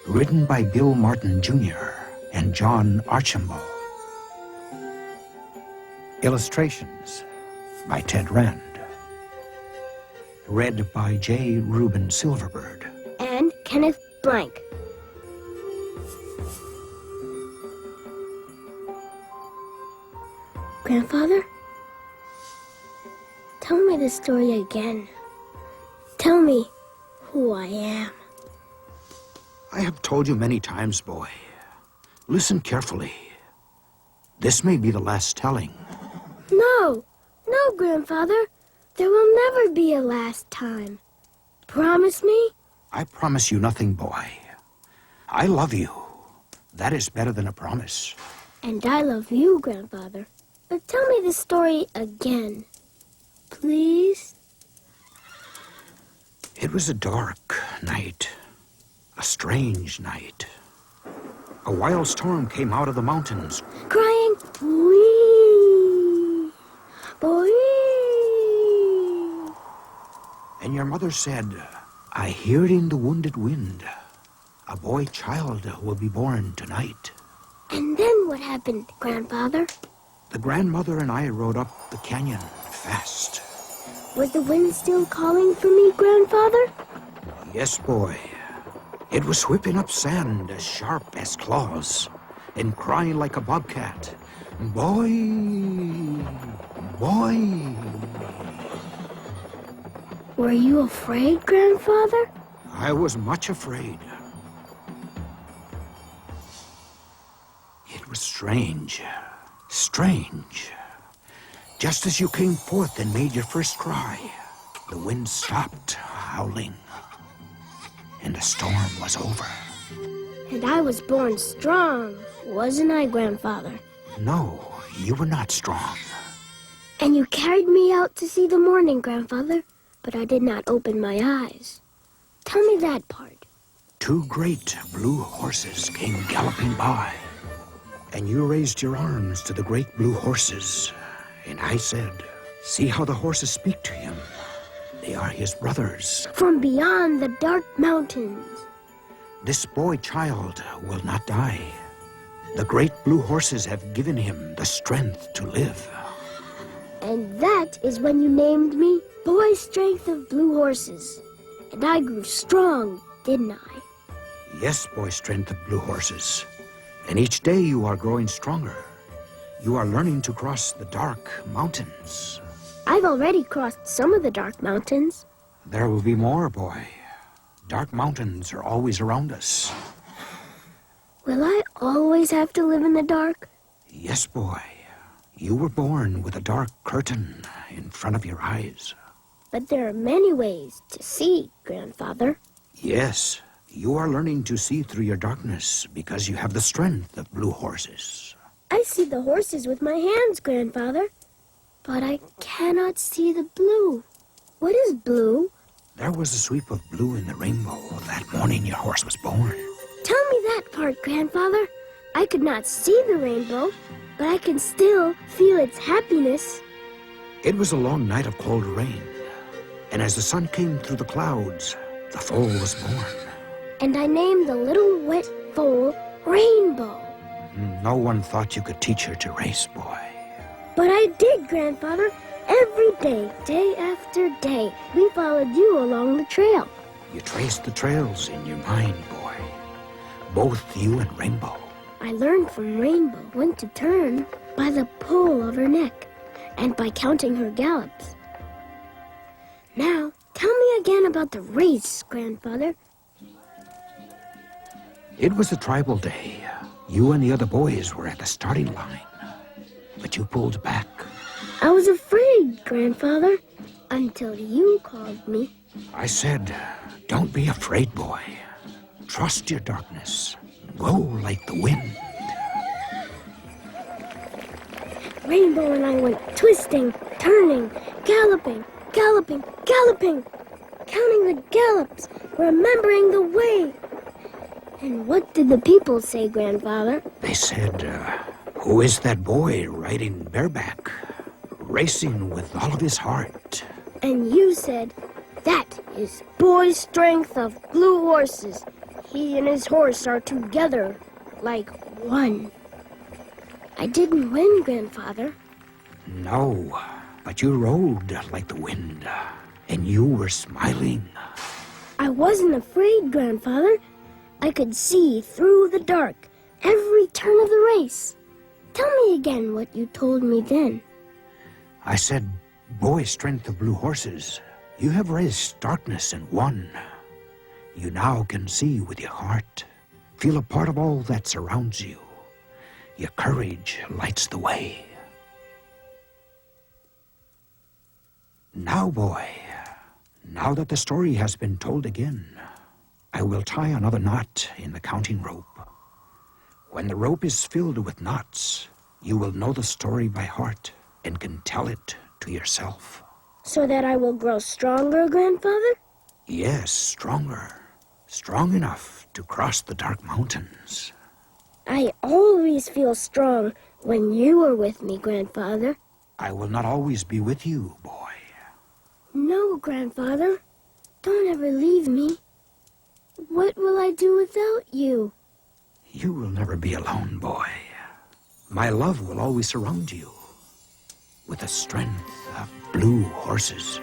Written by Bill Martin Jr. and John Archambault. Illustrations by Ted Rand. Read by J. Reuben Silverbird. And Kenneth Blank. Grandfather? Tell me the story again. Tell me who I am. I have told you many times, boy. Listen carefully. This may be the last telling. No, Grandfather. There will never be a last time. Promise me? I promise you nothing, boy. I love you. That is better than a promise. And I love you, Grandfather. But tell me the story again. Please? It was a dark night. A strange night. A wild storm came out of the mountains. Crying, wee, boy. And your mother said, I hear it in the wounded wind. A boy child will be born tonight. And then what happened, Grandfather? The grandmother and I rode up the canyon fast. Was the wind still calling for me, Grandfather? Yes, boy. It was whipping up sand as sharp as claws and crying like a bobcat. Boy, boy. Were you afraid, Grandfather? I was much afraid. It was strange. Just as you came forth and made your first cry, the wind stopped howling, and the storm was over. And I was born strong, wasn't I, Grandfather? No, you were not strong. And you carried me out to see the morning, Grandfather, but I did not open my eyes. Tell me that part. 2 great blue horses came galloping by, and you raised your arms to the great blue horses. And I said, see how the horses speak to him. They are his brothers. From beyond the dark mountains. This boy child will not die. The great blue horses have given him the strength to live. And that is when you named me Boy Strength of Blue Horses. And I grew strong, didn't I? Yes, Boy Strength of Blue Horses. And each day you are growing stronger. You are learning to cross the dark mountains. I've already crossed some of the dark mountains. There will be more, boy. Dark mountains are always around us. Will I always have to live in the dark? Yes, boy. You were born with a dark curtain in front of your eyes. But there are many ways to see, Grandfather. Yes, you are learning to see through your darkness because you have the strength of blue horses. I see the horses with my hands, Grandfather. But I cannot see the blue. What is blue? There was a sweep of blue in the rainbow that morning your horse was born. Tell me that part, Grandfather. I could not see the rainbow, but I can still feel its happiness. It was a long night of cold rain, and as the sun came through the clouds, the foal was born. And I named the little wet foal Rainbow. No one thought you could teach her to race, boy. But I did, Grandfather. Every day, day after day, we followed you along the trail. You traced the trails in your mind, boy. Both you and Rainbow. I learned from Rainbow when to turn by the pull of her neck and by counting her gallops. Now, tell me again about the race, Grandfather. It was a tribal day. You and the other boys were at the starting line, but you pulled back. I was afraid, Grandfather, until you called me. I said, don't be afraid, boy. Trust your darkness. Go like the wind. Rainbow and I went twisting, turning, galloping, counting the gallops, remembering the way. And what did the people say, Grandfather? They said, who is that boy riding bareback, racing with all of his heart? And you said, that is Boy Strength of Blue Horses. he and his horse are together, like one. I didn't win, Grandfather. No, but you rode like the wind, and you were smiling. I wasn't afraid, Grandfather. I could see through the dark every turn of the race. Tell me again what you told me then. I said, boy strength of blue horses, you have raised darkness and won. You now can see with your heart, feel a part of all that surrounds you. Your courage lights the way. Now, boy, now that the story has been told again, I will tie another knot in the counting rope. When the rope is filled with knots, you will know the story by heart and can tell it to yourself. So that I will grow stronger, Grandfather? Yes, stronger. Strong enough to cross the dark mountains. I always feel strong when you are with me, Grandfather. I will not always be with you, boy. No, Grandfather. Don't ever leave me. What will I do without you? You will never be alone, boy. My love will always surround you with the strength of blue horses.